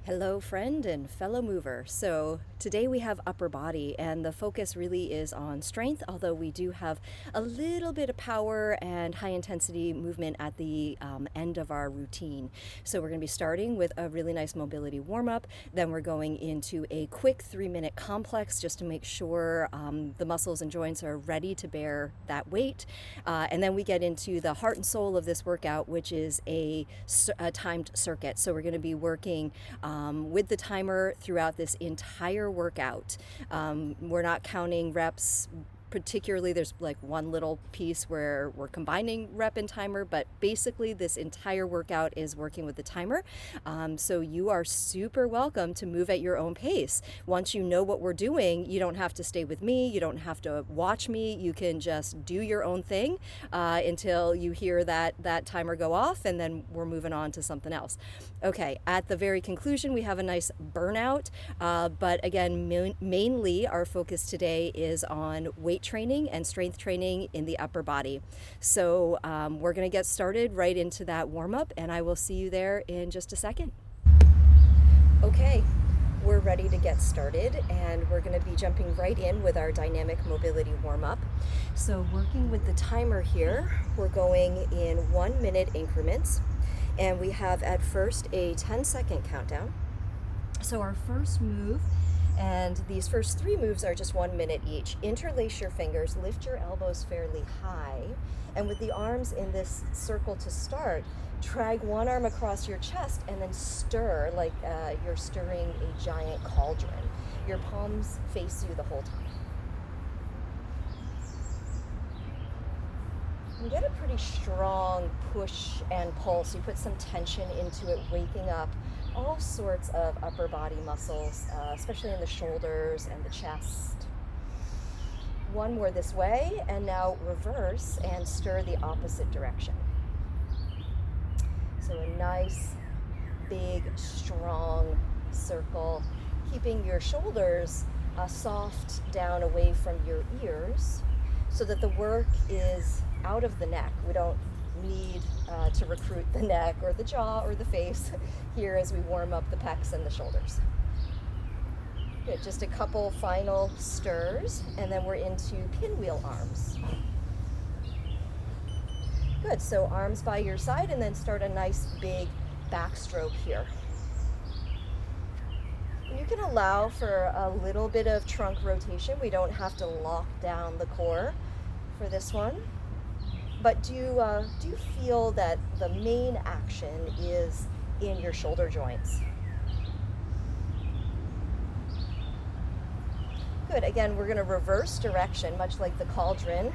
Hello, friend and fellow mover. So today we have upper body, and the focus really is on strength, although we do have a little bit of power and high intensity movement at the end of our routine. So we're going to be starting with a really nice mobility warm up. Then we're going into a quick 3-minute complex just to make sure the muscles and joints are ready to bear that weight. And then we get into the heart and soul of this workout, which is a timed circuit. So we're going to be working with the timer throughout this entire workout. We're not counting reps. Particularly, there's like one little piece where we're combining rep and timer, but basically this entire workout is working with the timer. So you are super welcome to move at your own pace. Once you know what we're doing, you don't have to stay with me, you don't have to watch me, you can just do your own thing until you hear that timer go off, and then we're moving on to something else. Okay, at the very conclusion, we have a nice burnout, but again, mainly our focus today is on weight training and strength training in the upper body. So we're going to get started right into that warm up, and I will see you there in just a second. Okay, we're ready to get started, and we're going to be jumping right in with our dynamic mobility warm up. So working with the timer here, we're going in 1-minute increments, and we have at first a 10-second countdown. So our first move, and these first 3 moves are just 1 minute each. Interlace your fingers, lift your elbows fairly high, and with the arms in this circle to start, drag one arm across your chest and then stir like you're stirring a giant cauldron. Your palms face you the whole time. You get a pretty strong push and pull, so you put some tension into it, waking up all sorts of upper body muscles, especially in the shoulders and the chest. One more this way, and now reverse and stir the opposite direction. So a nice, big, strong circle, keeping your shoulders soft down away from your ears so that the work is out of the neck. We don't need to recruit the neck or the jaw or the face here as we warm up the pecs and the shoulders. Good, just a couple final stirs, and then we're into pinwheel arms. Good, so arms by your side, and then start a nice big backstroke here. You can allow for a little bit of trunk rotation. We don't have to lock down the core for this one. But do you feel that the main action is in your shoulder joints? Good. Again, we're going to reverse direction, much like the cauldron.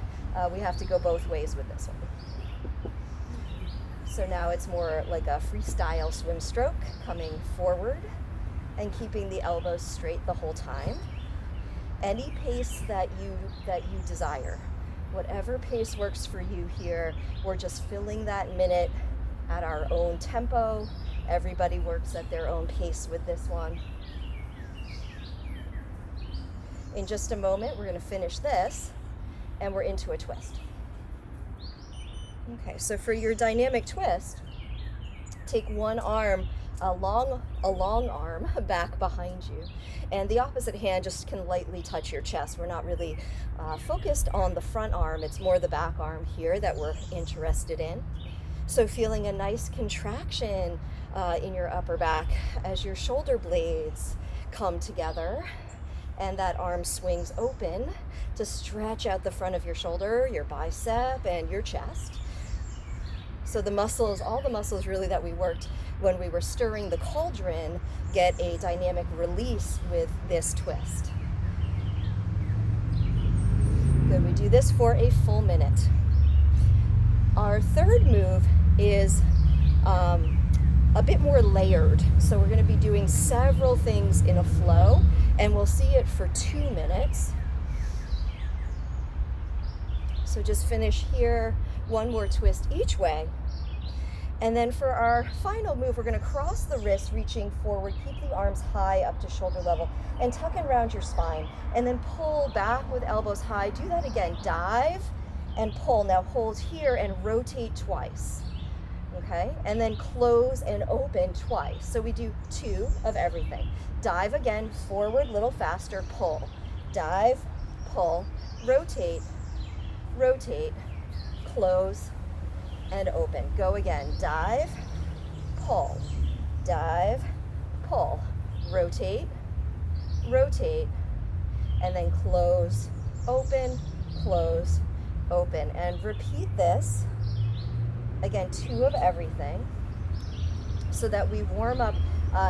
We have to go both ways with this one. So now it's more like a freestyle swim stroke, coming forward and keeping the elbows straight the whole time. Any pace that you desire. Whatever pace works for you here, we're just filling that minute at our own tempo. Everybody works at their own pace with this one. In just a moment, we're going to finish this, and we're into a twist. Okay, so for your dynamic twist, take one arm, a long arm back behind you, and the opposite hand just can lightly touch your chest. We're not really focused on the front arm, it's more the back arm here that we're interested in. So feeling a nice contraction in your upper back as your shoulder blades come together and that arm swings open to stretch out the front of your shoulder, your bicep, and your chest. So the muscles, all the muscles really that we worked when we were stirring the cauldron, get a dynamic release with this twist. Good, we do this for a full minute. Our third move is a bit more layered. So we're going to be doing several things in a flow, and we'll see it for 2 minutes. So just finish here, one more twist each way. And then for our final move, we're going to cross the wrists, reaching forward, keep the arms high up to shoulder level, and tuck and round your spine. And then pull back with elbows high. Do that again. Dive and pull. Now hold here and rotate twice. okay? And then close and open twice. So we do 2 of everything. Dive again, forward, little faster, pull. Dive, pull, rotate, rotate, close, and open. Go again, dive, pull, dive, pull, rotate, rotate, and then close, open, close, open. And repeat this, again, 2 of everything, so that we warm up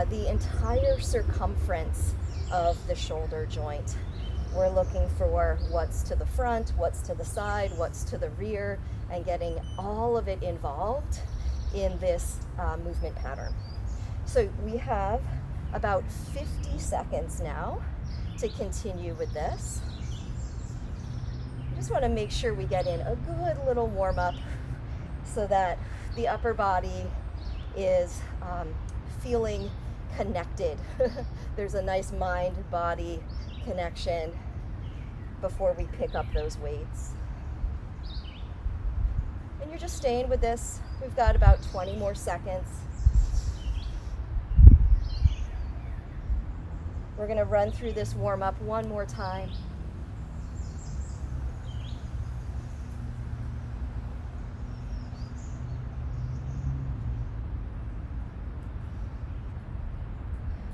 the entire circumference of the shoulder joint. We're looking for what's to the front, what's to the side, what's to the rear, and getting all of it involved in this movement pattern. So we have about 50 seconds now to continue with this. I just want to make sure we get in a good little warm up so that the upper body is feeling connected. There's a nice mind-body connection before we pick up those weights. And you're just staying with this. We've got about 20 more seconds. We're going to run through this warm-up one more time.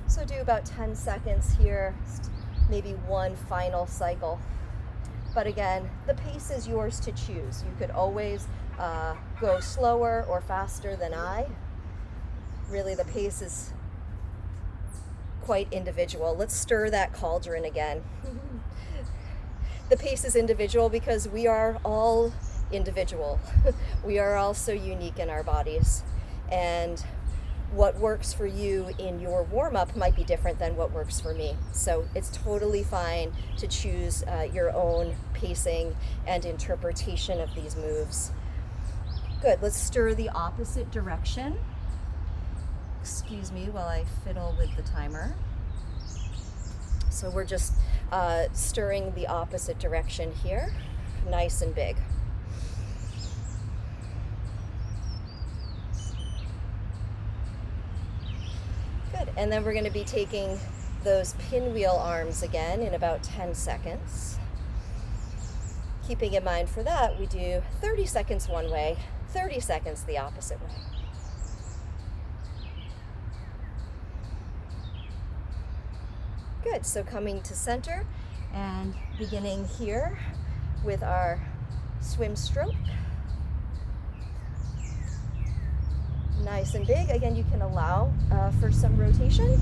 So do about 10 seconds here, maybe one final cycle. But again, the pace is yours to choose. You could always go slower or faster than I. Really, the pace is quite individual. Let's stir that cauldron again. The pace is individual because we are all individual. We are all so unique in our bodies. And what works for you in your warm-up might be different than what works for me. So it's totally fine to choose your own pacing and interpretation of these moves. Good, let's stir the opposite direction. Excuse me while I fiddle with the timer. So we're just stirring the opposite direction here, nice and big. Good, and then we're going to be taking those pinwheel arms again in about 10 seconds. Keeping in mind for that, we do 30 seconds one way, 30 seconds the opposite way. Good, so coming to center and beginning here with our swim stroke. Nice and big. Again, you can allow for some rotation,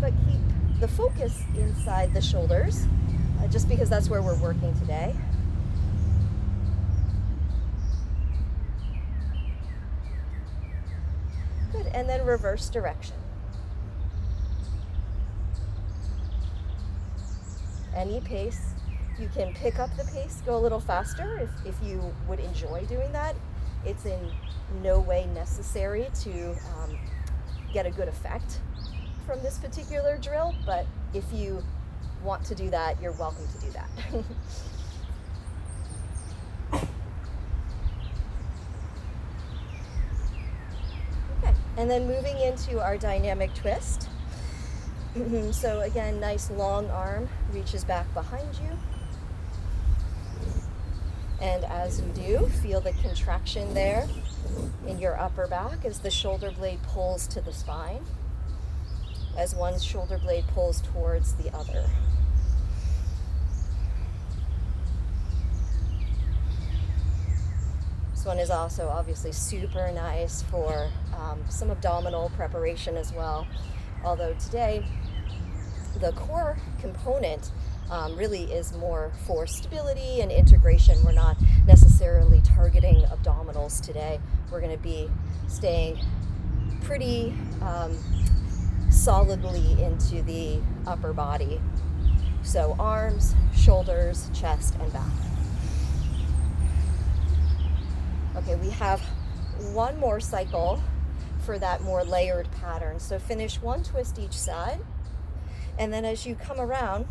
but keep the focus inside the shoulders, just because that's where we're working today. Good, and then reverse direction. Any pace. You can pick up the pace, go a little faster if you would enjoy doing that. It's in no way necessary to get a good effect from this particular drill, but if you want to do that, you're welcome to do that. Okay, and then moving into our dynamic twist. So again, nice long arm reaches back behind you. And as you do, feel the contraction there in your upper back as the shoulder blade pulls to the spine, as one shoulder blade pulls towards the other. This one is also obviously super nice for some abdominal preparation as well. Although today, the core component really is more for stability and integration. We're not necessarily targeting abdominals today. We're going to be staying pretty solidly into the upper body. So arms, shoulders, chest, and back. Okay, we have one more cycle for that more layered pattern. So finish one twist each side. And then as you come around,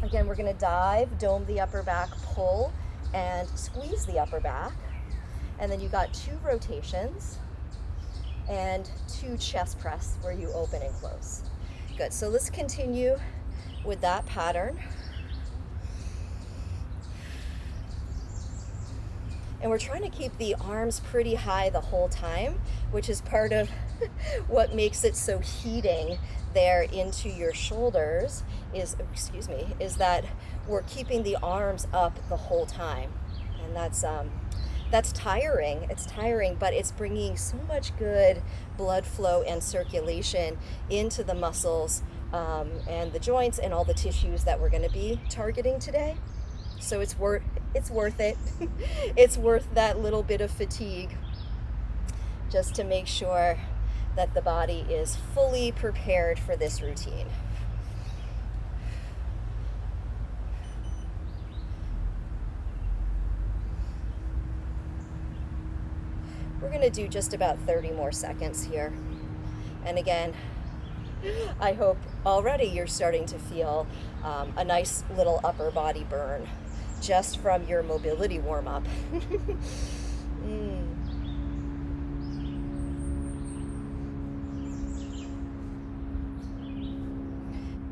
again, we're going to dive, dome the upper back, pull, and squeeze the upper back. And then you got 2 rotations. and 2 chest press where you open and close. Good, so let's continue with that pattern. And we're trying to keep the arms pretty high the whole time, which is part of what makes it so heating there into your shoulders is that we're keeping the arms up the whole time. And that's tiring. It's tiring, but it's bringing so much good blood flow and circulation into the muscles and the joints and all the tissues that we're going to be targeting today. So it's worth it. It's worth that little bit of fatigue just to make sure that the body is fully prepared for this routine. We're going to do just about 30 more seconds here. And again, I hope already you're starting to feel a nice little upper body burn just from your mobility warm-up.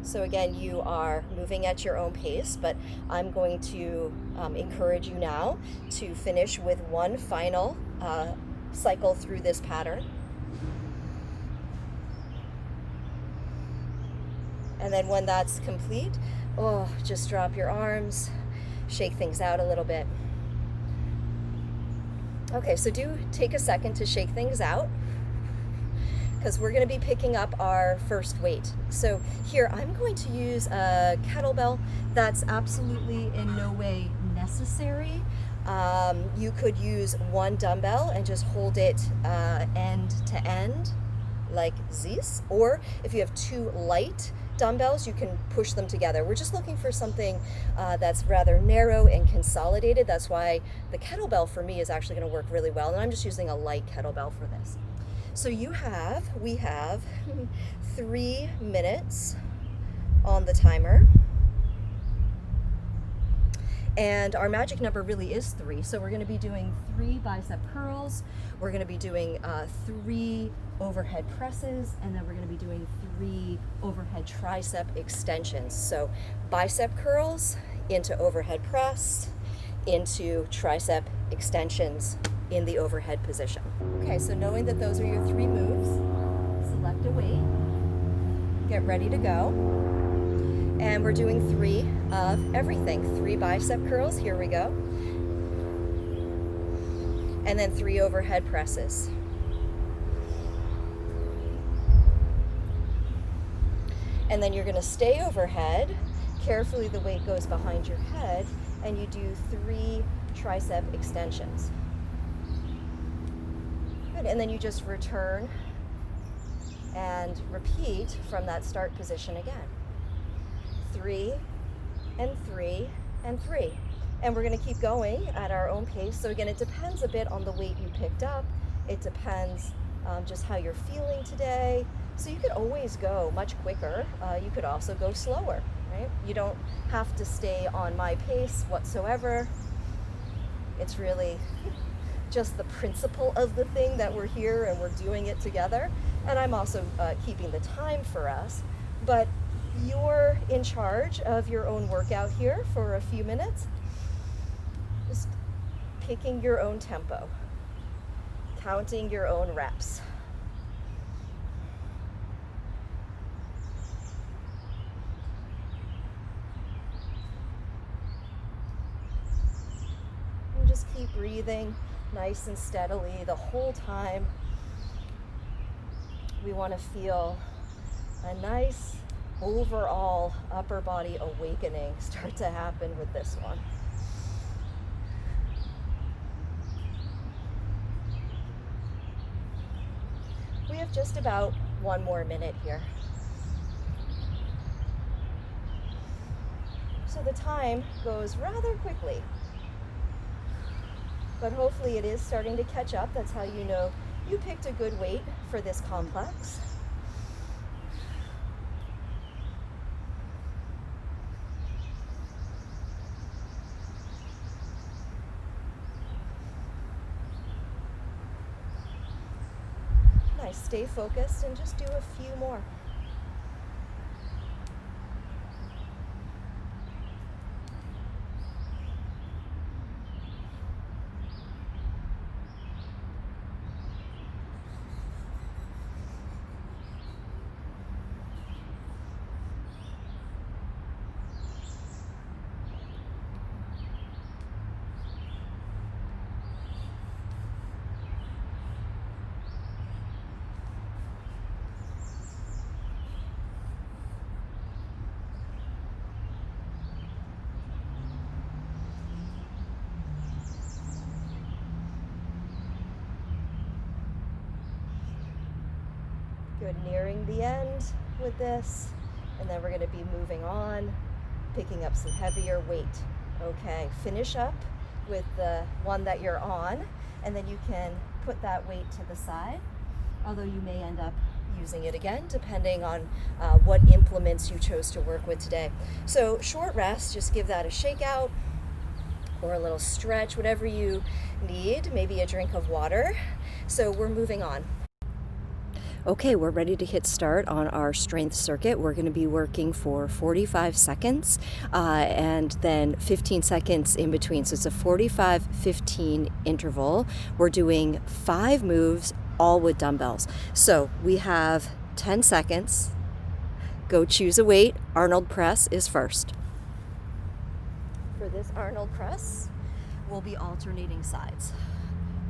So again, you are moving at your own pace, but I'm going to encourage you now to finish with one final cycle through this pattern. And then when that's complete, just drop your arms, shake things out a little bit. Okay, so do take a second to shake things out because we're going to be picking up our first weight. So here I'm going to use a kettlebell. That's absolutely in no way necessary. You could use one dumbbell and just hold it end to end like this, or if you have 2 light dumbbells, you can push them together. We're just looking for something that's rather narrow and consolidated. That's why the kettlebell for me is actually going to work really well, and I'm just using a light kettlebell for this. So we have 3 minutes on the timer, and our magic number really is 3. So we're going to be doing 3 bicep curls, we're going to be doing 3 overhead presses, and then we're going to be doing 3 overhead tricep extensions. So bicep curls into overhead press, into tricep extensions in the overhead position. Okay, so knowing that those are your 3 moves, select a weight, get ready to go. And we're doing 3 of everything. 3 bicep curls, here we go. And then 3 overhead presses. And then you're going to stay overhead. Carefully the weight goes behind your head, and you do 3 tricep extensions. Good. And then you just return and repeat from that start position again. 3 and 3 and 3. And we're going to keep going at our own pace. So again, it depends a bit on the weight you picked up. It depends just how you're feeling today. So you could always go much quicker. You could also go slower, right? You don't have to stay on my pace whatsoever. It's really just the principle of the thing that we're here and we're doing it together. And I'm also keeping the time for us. But you're in charge of your own workout here for a few minutes. Just picking your own tempo, counting your own reps. And just keep breathing nice and steadily the whole time. We want to feel a nice overall upper body awakening start to happen with this one. We have just about 1 more minute here. So the time goes rather quickly, but hopefully it is starting to catch up. That's how you know you picked a good weight for this complex. Nice. Stay focused and just do a few more. Good, nearing the end with this, and then we're going to be moving on, picking up some heavier weight. Okay, finish up with the one that you're on, and then you can put that weight to the side, although you may end up using it again depending on what implements you chose to work with today. So short rest, just give that a shake out or a little stretch, whatever you need, maybe a drink of water. So we're moving on. Okay, we're ready to hit start on our strength circuit. We're going to be working for 45 seconds and then 15 seconds in between. So it's a 45-15 interval. We're doing 5 moves, all with dumbbells. So we have 10 seconds. Go choose a weight. Arnold press is first. For this Arnold press, we'll be alternating sides.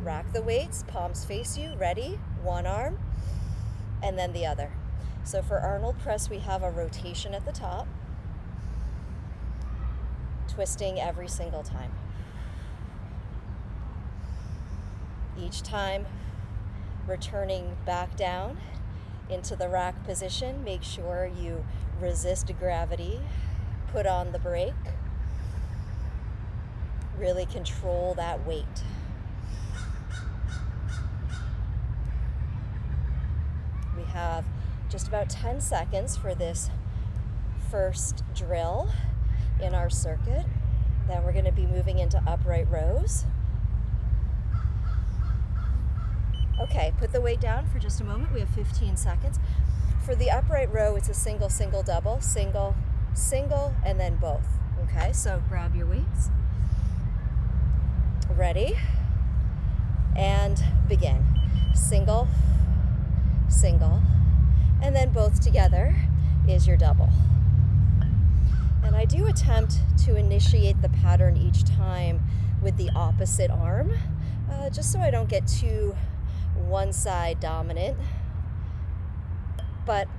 Rack the weights, palms face you, ready, one arm, and then the other. So for Arnold press, we have a rotation at the top, twisting every single time. Each time, returning back down into the rack position. Make sure you resist gravity, put on the brake, really control that weight. We have just about 10 seconds for this first drill in our circuit. Then we're going to be moving into upright rows. Okay, put the weight down for just a moment. We have 15 seconds. For the upright row, it's a single, single, double, single, single, and then both. Okay, so grab your weights. Ready? And begin. Single, single, and then both together is your double. And I do attempt to initiate the pattern each time with the opposite arm, just so I don't get too one side dominant. But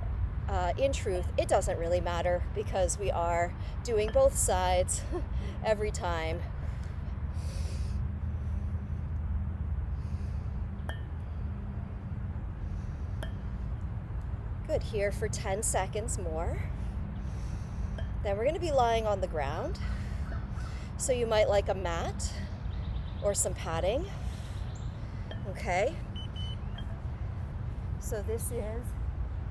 in truth, it doesn't really matter because we are doing both sides every time. Good, here for 10 seconds more. Then we're going to be lying on the ground. So you might like a mat or some padding. Okay. So this is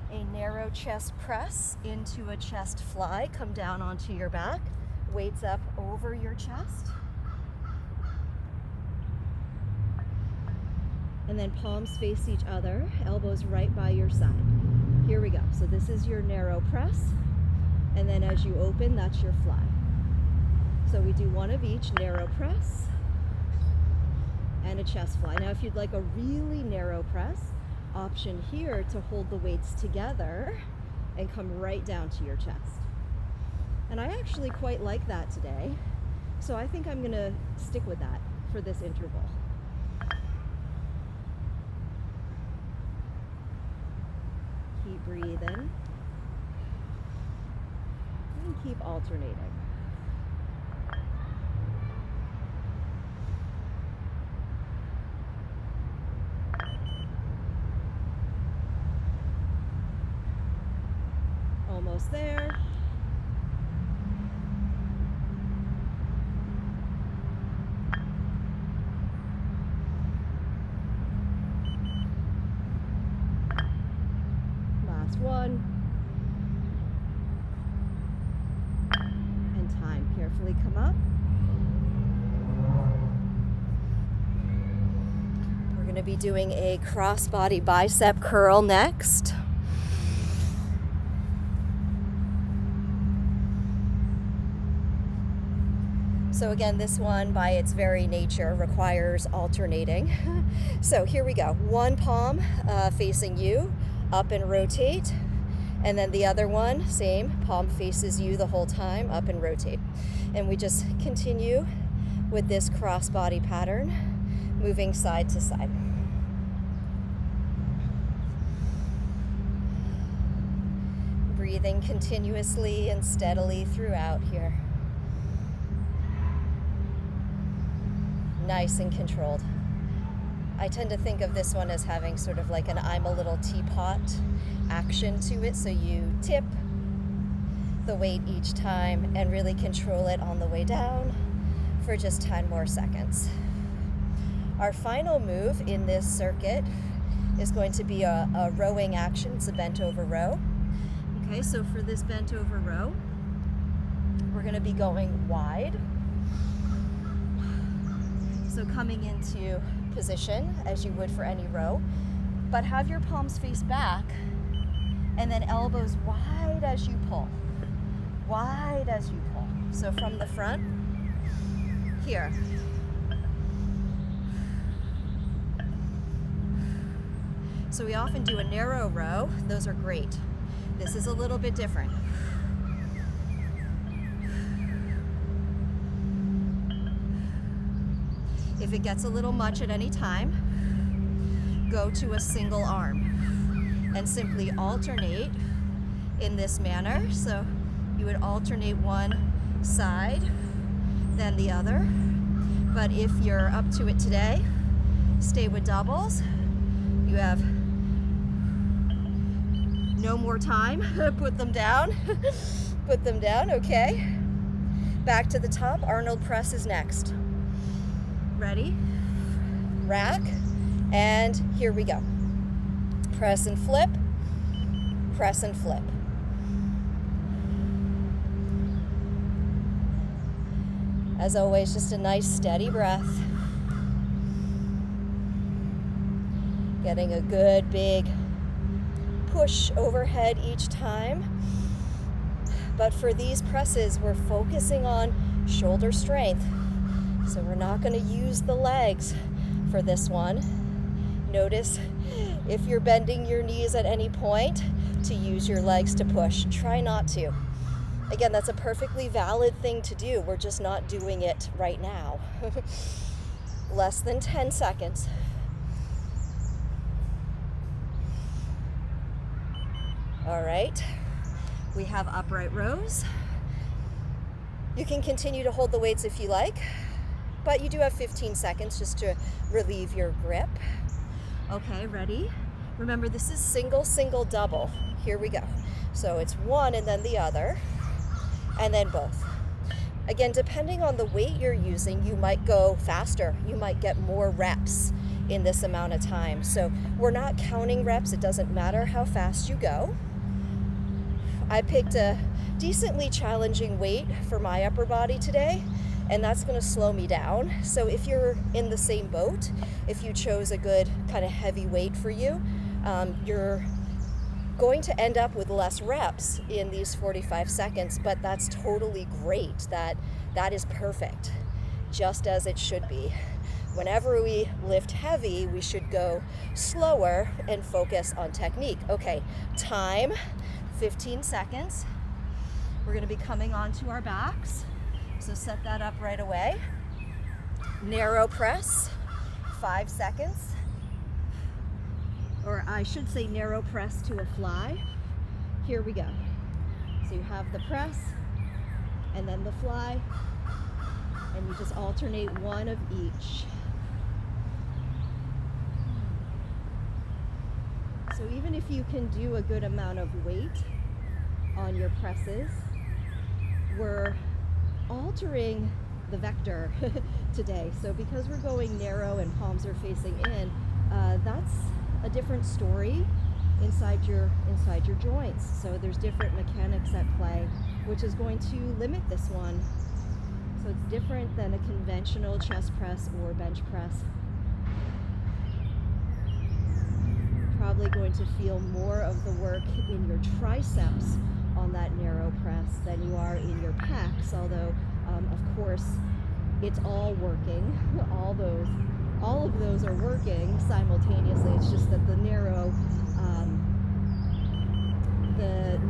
a narrow chest press into a chest fly. Come down onto your back, weights up over your chest. And then palms face each other, elbows right by your side. Here we go. So this is your narrow press, and then as you open, that's your fly. So we do one of each, narrow press and a chest fly. Now if you'd like a really narrow press, option here to hold the weights together and come right down to your chest. And I actually quite like that today, so I think I'm gonna stick with that for this interval. Keep breathing and keep alternating. Almost there. One. And time. Carefully come up. We're going to be doing a cross-body bicep curl next. So again, this one by its very nature requires alternating. So here we go. One palm facing you, up and rotate. And then the other one, same, palm faces you the whole time, up and rotate. And we just continue with this cross-body pattern, moving side to side. Breathing continuously and steadily throughout here. Nice and controlled. I tend to think of this one as having sort of like an I'm a little teapot action to it. So you tip the weight each time and really control it on the way down for just 10 more seconds. Our final move in this circuit is going to be a rowing action. It's a bent over row. Okay, so for this bent over row, we're going to be going wide. So coming into position as you would for any row, but have your palms face back and then elbows wide as you pull. Wide as you pull. So from the front, here. So we often do a narrow row. Those are great. This is a little bit different. If it gets a little much at any time, go to a single arm and simply alternate in this manner. So you would alternate one side, then the other. But if you're up to it today, stay with doubles. You have no more time. Put them down. Put them down, okay. Back to the top. Arnold press is next. Ready? Rack, and here we go. Press and flip, press and flip. As always, just a nice steady breath. Getting a good big push overhead each time. But for these presses, we're focusing on shoulder strength. So we're not going to use the legs for this one. Notice if you're bending your knees at any point to use your legs to push. Try not to. Again, that's a perfectly valid thing to do. We're just not doing it right now. Less than 10 seconds. All right, we have upright rows. You can continue to hold the weights if you like, but you do have 15 seconds just to relieve your grip. Okay, ready? Remember, this is single, single, double. Here we go. So it's one and then the other, and then both. Again, depending on the weight you're using, you might go faster. You might get more reps in this amount of time. So we're not counting reps. It doesn't matter how fast you go. I picked a decently challenging weight for my upper body today, and that's going to slow me down. So if you're in the same boat, if you chose a good kind of heavy weight for you, you're going to end up with less reps in these 45 seconds, but that's totally great. That is perfect, just as it should be. Whenever we lift heavy, we should go slower and focus on technique. Okay, time, 15 seconds. We're going to be coming onto our backs. So set that up right away. Narrow press, 5 seconds. Or I should say narrow press to a fly. Here we go. So you have the press and then the fly, and you just alternate one of each. So even if you can do a good amount of weight on your presses, we're altering the vector today. So because we're going narrow and palms are facing in, that's a different story inside your joints. So there's different mechanics at play, which is going to limit this one. So it's different than a conventional chest press or bench press. probably going to feel more of the work in your triceps on that narrow press than you are in your pecs, although of course it's all working. All of those are working simultaneously. It's just that the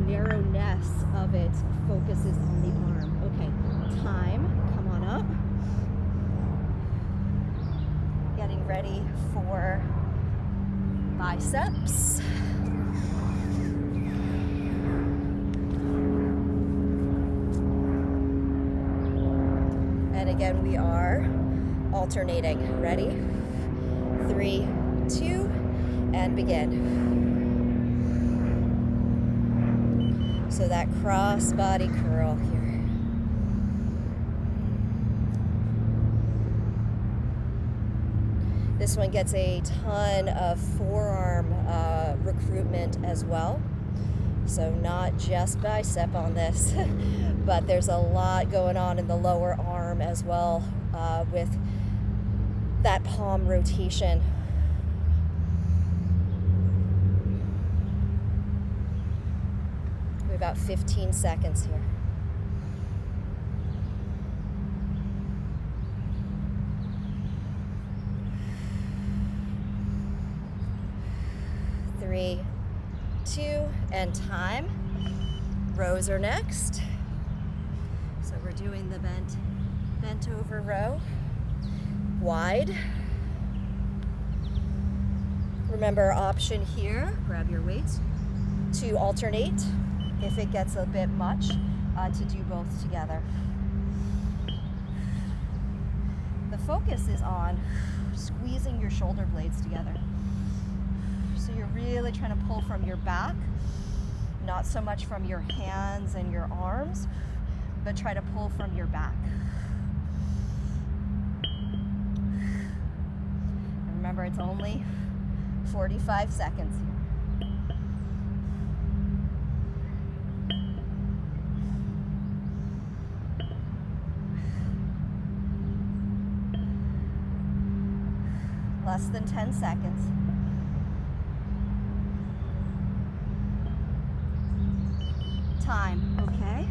narrowness of it focuses on the arm. Okay, time, come on up. Getting ready for biceps. And again, we are alternating. Ready? 3, 2, and begin. So that cross body curl here. This one gets a ton of forearm recruitment as well. So not just bicep on this, but there's a lot going on in the lower arm as well with that palm rotation. We have about 15 seconds here. Three, 2, and time. Rows are next. So we're doing the bent over row. Wide. Remember, option here, grab your weights, to alternate if it gets a bit much, to do both together. The focus is on squeezing your shoulder blades together. So you're really trying to pull from your back, not so much from your hands and your arms, but try to pull from your back. And remember, it's only 45 seconds here. Less than 10 seconds. Time, okay?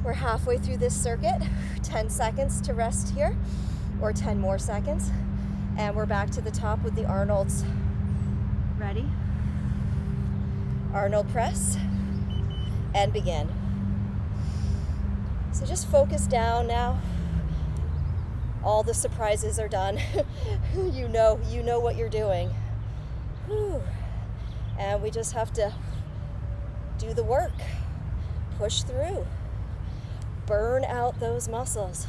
We're halfway through this circuit. 10 seconds to rest here, or 10 more seconds. And we're back to the top with the Arnold's. Ready? Arnold press, and begin. So just focus down now. All the surprises are done. you know what you're doing. Whew. And we just have to do the work. Push through. Burn out those muscles.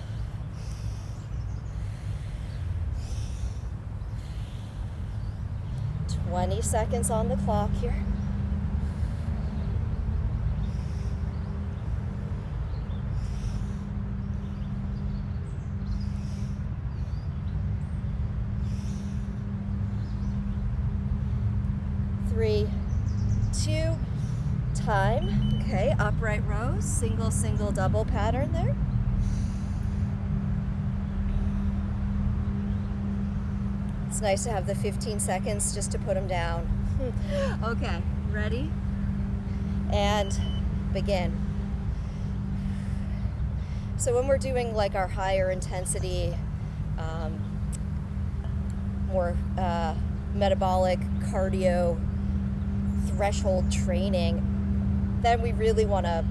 "20 seconds on the clock here. Three, 2, time. Okay, upright rows, single, single, double pattern there. It's nice to have the 15 seconds just to put them down. Okay, ready? And begin. So when we're doing like our higher intensity, more metabolic cardio threshold training, then we really want to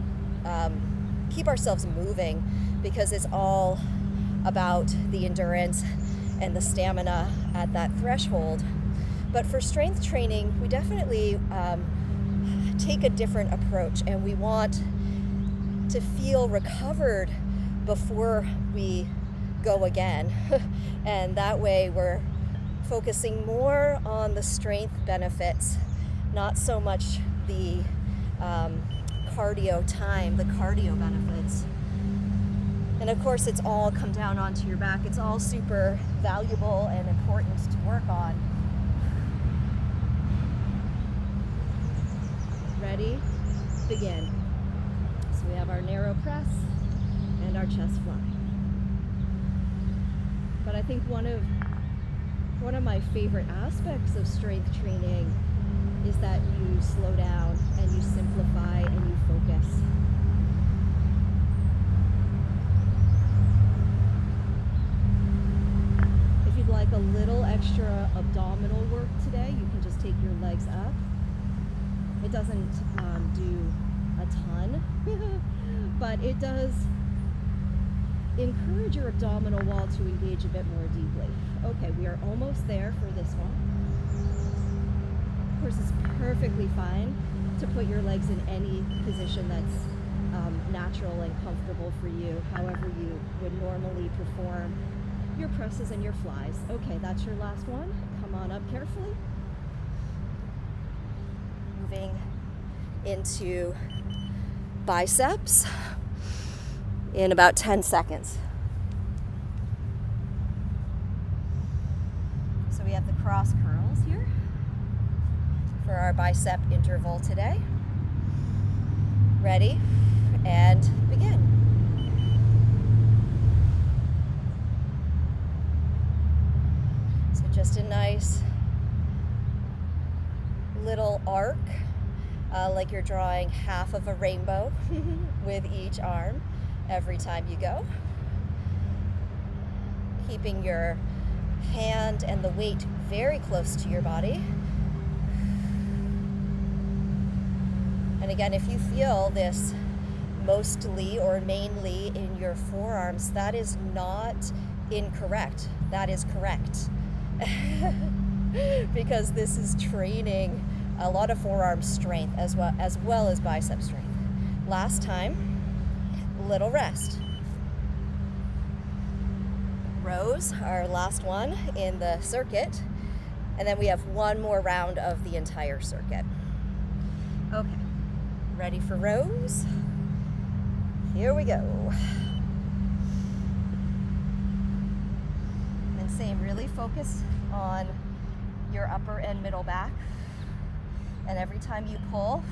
keep ourselves moving, because it's all about the endurance and the stamina at that threshold. But for strength training, we definitely take a different approach, and we want to feel recovered before we go again. And that way we're focusing more on the strength benefits, not so much the cardio time, the cardio benefits. And of course, it's all come down onto your back. It's all super valuable and important to work on. Ready? Begin. So we have our narrow press and our chest fly. But I think one of my favorite aspects of strength training is that you slow down and you simplify and you focus. If you'd like a little extra abdominal work today, you can just take your legs up. It doesn't do a ton, but it does encourage your abdominal wall to engage a bit more deeply. Okay, we are almost there for this one. Of course, it's perfectly fine to put your legs in any position that's natural and comfortable for you, however you would normally perform your presses and your flies. Okay, that's your last one. Come on up carefully. Moving into biceps in about 10 seconds. So we have the cross curls here for our bicep interval today. Ready? And begin. So just a nice little arc, like you're drawing half of a rainbow with each arm every time you go. Keeping your hand and the weight very close to your body. And again, if you feel this mostly or mainly in your forearms, that is not incorrect. That is correct. Because this is training a lot of forearm strength as well as bicep strength. Last time, little rest. Rows, our last one in the circuit, and then we have one more round of the entire circuit. Okay, ready for rows? Here we go. And same, really focus on your upper and middle back. And every time you pull,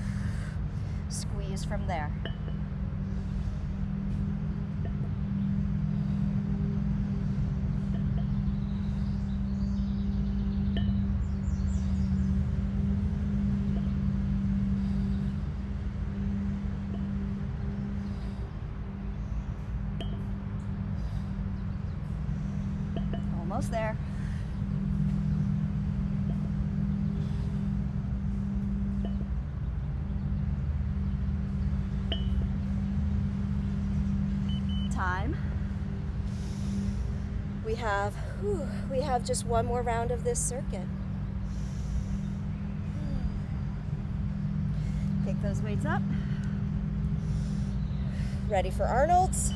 squeeze from there. Almost there. Time. We have just one more round of this circuit. Pick those weights up. Ready for Arnold's.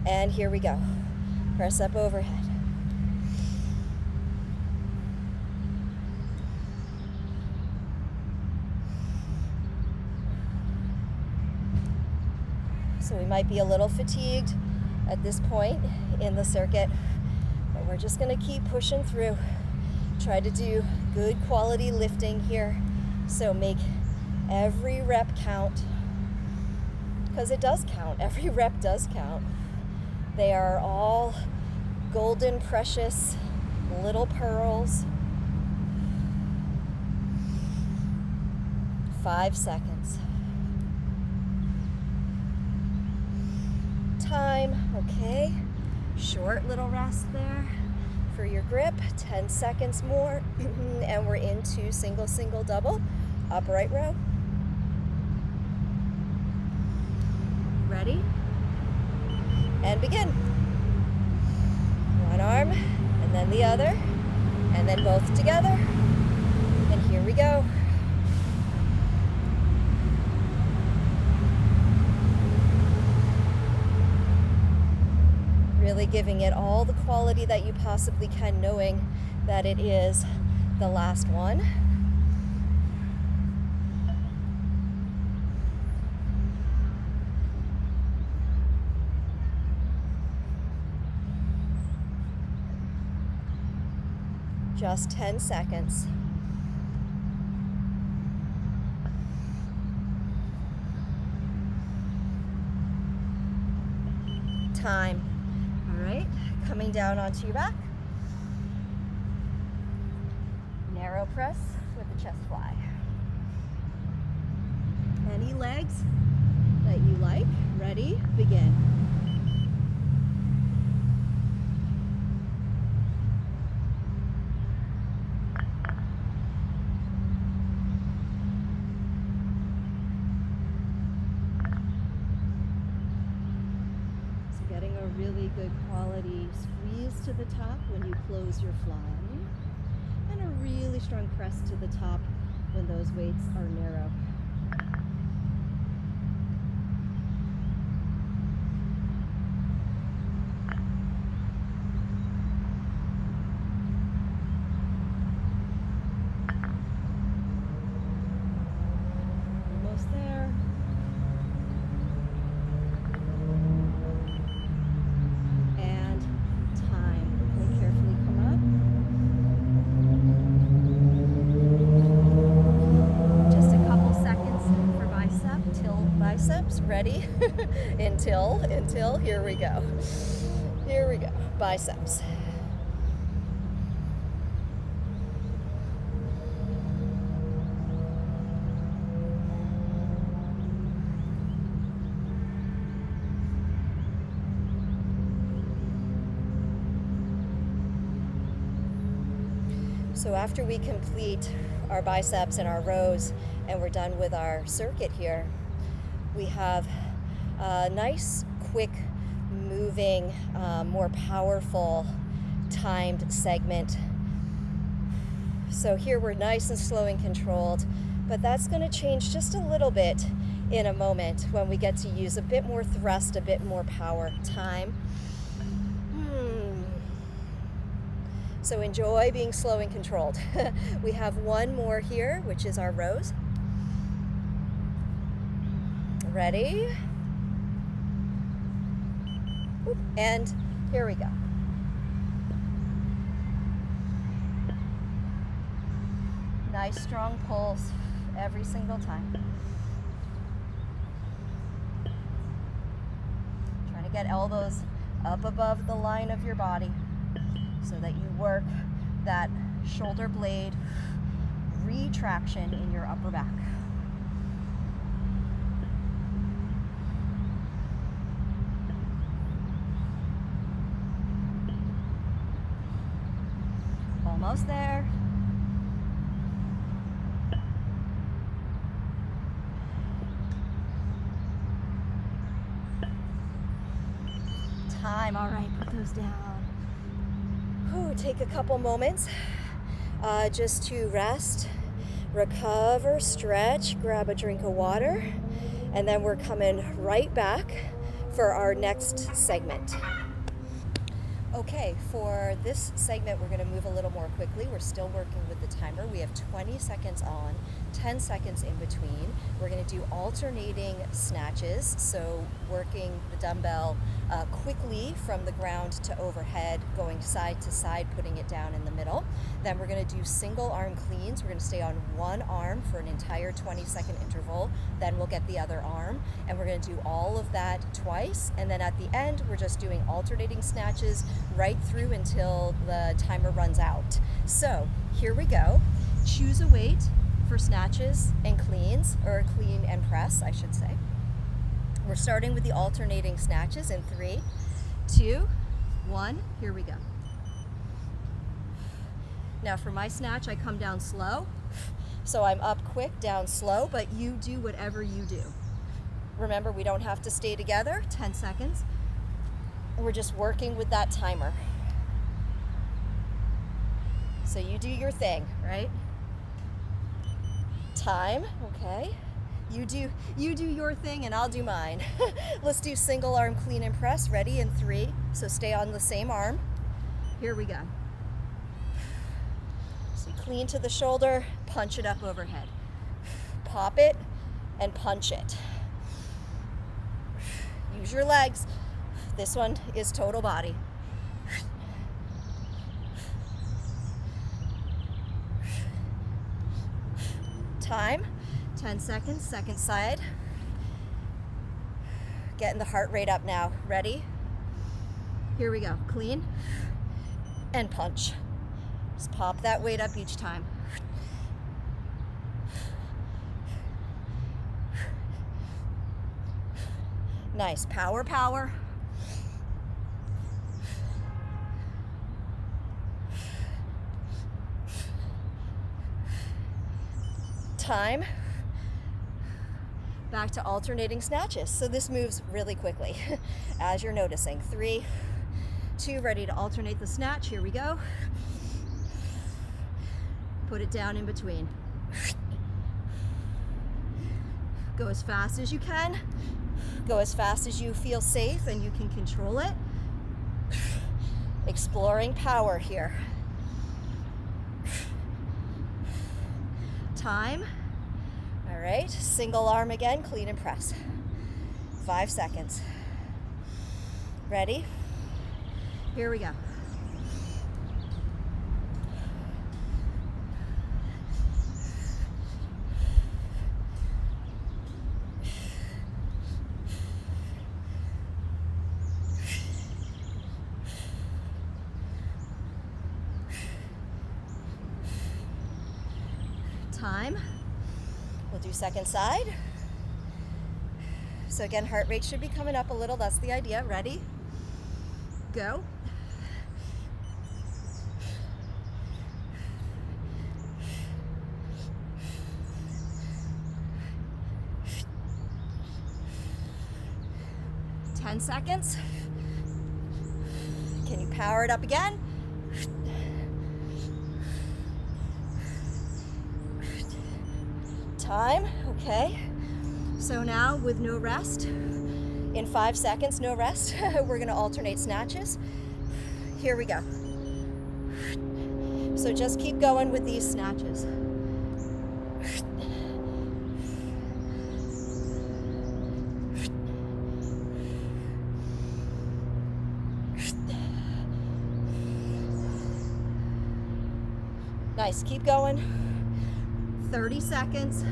And here we go. Press up overhead. So we might be a little fatigued at this point in the circuit, but we're just going to keep pushing through. Try to do good quality lifting here. So make every rep count, because it does count. Every rep does count. They are all golden, precious little pearls. 5 seconds. Time, okay. Short little rest there for your grip. 10 seconds more, and we're into single, single, double, upright row. Ready? And begin. One arm, and then the other, and then both together. And here we go. Really giving it all the quality that you possibly can, knowing that it is the last one. Just 10 seconds. Time. All right, coming down onto your back. Narrow press with the chest fly. Any legs that you like. Ready? Begin. So getting a really good quality squeeze to the top when you close your fly, and a really strong press to the top when those weights are narrow. Almost there. And time. Okay, carefully come up. Just a couple seconds for bicep, till biceps, ready? until, here we go. Here we go, biceps. So after we complete our biceps and our rows and we're done with our circuit here, we have a nice, quick, moving, more powerful, timed segment. So here we're nice and slow and controlled, but that's going to change just a little bit in a moment when we get to use a bit more thrust, a bit more power. Time. So enjoy being slow and controlled. We have one more here, which is our rows. Ready? And here we go. Nice strong pulls every single time. Trying to get elbows up above the line of your body, so that you work that shoulder blade retraction in your upper back. Almost there. Time, all right, put those down. Take a couple moments just to rest, recover, stretch, grab a drink of water, and then we're coming right back for our next segment. Okay, for this segment, we're going to move a little more quickly. We're still working with the timer. We have 20 seconds on, 10 seconds in between. We're going to do alternating snatches, so working the dumbbell quickly from the ground to overhead, going side to side, putting it down in the middle. Then we're going to do single arm cleans. We're going to stay on one arm for an entire 20-second interval. Then we'll get the other arm, and we're going to do all of that twice. And then at the end, we're just doing alternating snatches right through until the timer runs out. So here we go. Choose a weight for snatches and cleans, or clean and press, I should say. We're starting with the alternating snatches in 3, 2, 1. Here we go. Now for my snatch, I come down slow. So I'm up quick, down slow, but you do whatever you do. Remember, we don't have to stay together. 10 seconds. We're just working with that timer. So you do your thing, right? Time, okay. You do your thing and I'll do mine. Let's do single arm clean and press. Ready in 3. So stay on the same arm. Here we go. So clean to the shoulder, punch it up overhead. Pop it and punch it. Use your legs. This one is total body. Time, 10 seconds, second side. Getting the heart rate up now. Ready? Here we go. Clean and punch. Just pop that weight up each time. Nice, power, power. Time. Back to alternating snatches. So this moves really quickly, as you're noticing. 3, 2, ready to alternate the snatch. Here we go. Put it down in between. Go as fast as you can. Go as fast as you feel safe and you can control it. Exploring power here. Time. All right, single arm again, clean and press. 5 seconds. Ready? Here we go. Time. We'll do second side. So again, heart rate should be coming up a little. That's the idea. Ready? Go. Ten seconds. Can you power it up again? Time. Okay. So now with no rest, in 5 seconds, no rest, we're going to alternate snatches. Here we go. So just keep going with these snatches. Nice. Keep going. 30 seconds.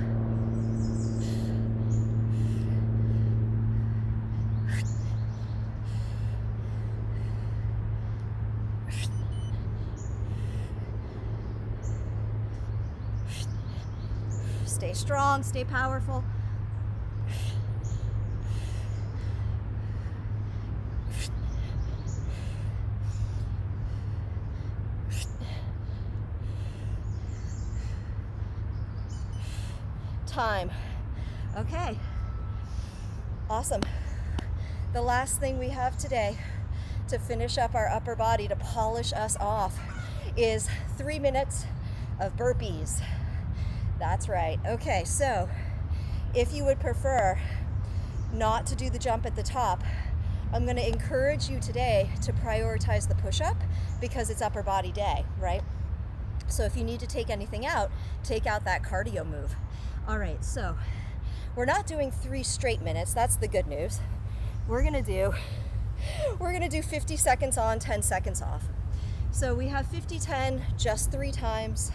Stay strong, stay powerful. Time. Okay. Awesome. The last thing we have today to finish up our upper body, to polish us off, is 3 minutes of burpees. That's right. Okay, so if you would prefer not to do the jump at the top, I'm going to encourage you today to prioritize the push-up because it's upper body day, right? So if you need to take anything out, take out that cardio move. All right, so we're not doing 3 straight minutes. That's the good news. We're gonna do 50 seconds on, 10 seconds off. So we have 50-10 just 3 times,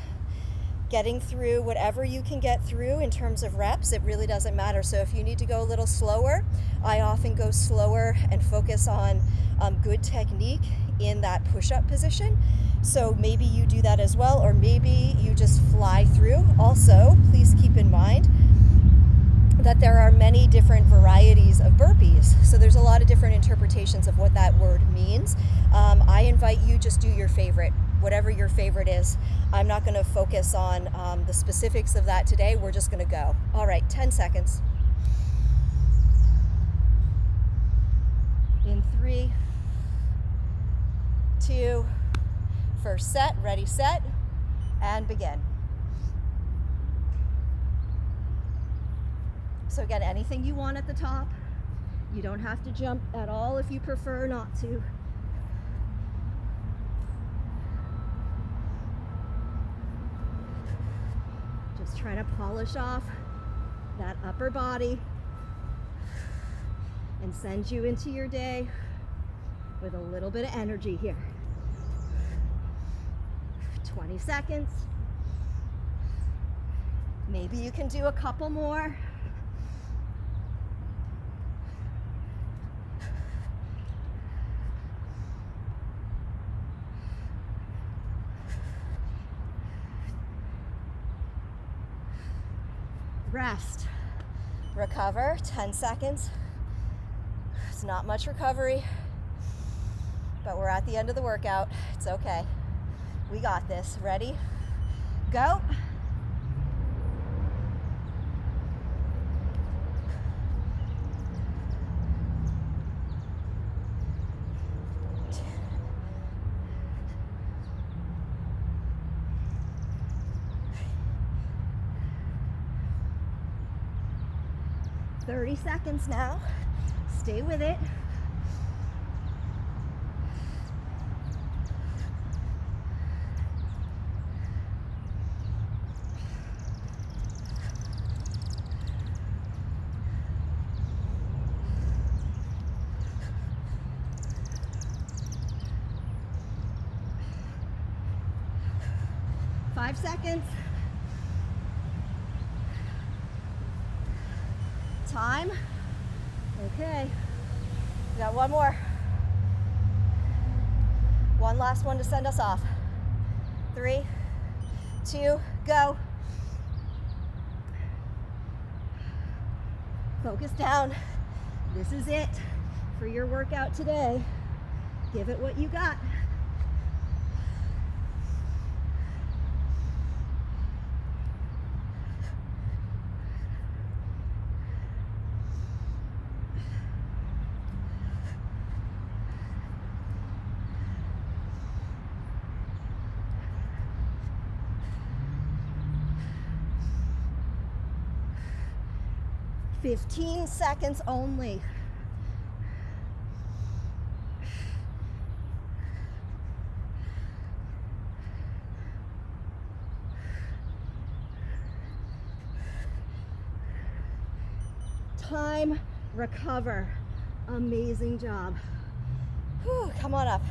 getting through whatever you can get through in terms of reps. It really doesn't matter. So if you need to go a little slower, I often go slower and focus on good technique in that push-up position. So maybe you do that as well, or maybe you just fly through. Also, please keep in mind that there are many different varieties of burpees. So there's a lot of different interpretations of what that word means. I invite you, just do your favorite, whatever your favorite is. I'm not going to focus on the specifics of that today. We're just going to go. All right, 10 seconds. In 3, 2, first set, ready, set, and begin. So again, anything you want at the top. You don't have to jump at all if you prefer not to. Just trying to polish off that upper body and send you into your day with a little bit of energy here. 20 seconds. Maybe you can do a couple more. Rest. Recover, 10 seconds. It's not much recovery, but we're at the end of the workout. It's okay. We got this. Ready? Go. "30 seconds now. Stay with it. Five seconds. Time. Okay. We got one more. One last one to send us off. 3, 2, go. Focus down. This is it for your workout today. Give it what you got. "15 seconds only. Time, recover. Amazing job. Whew, come on up.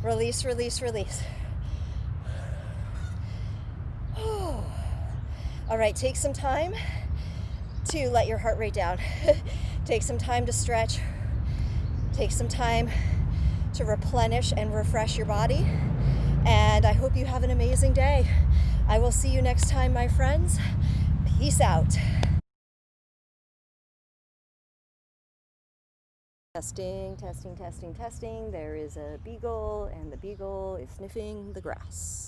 Release, release, release. Whew. All right, take some time to let your heart rate down. Take some time to stretch. Take some time to replenish and refresh your body. And I hope you have an amazing day. I will see you next time, my friends. Peace out. Testing, testing, testing, testing. There is a beagle, and the beagle is sniffing the grass.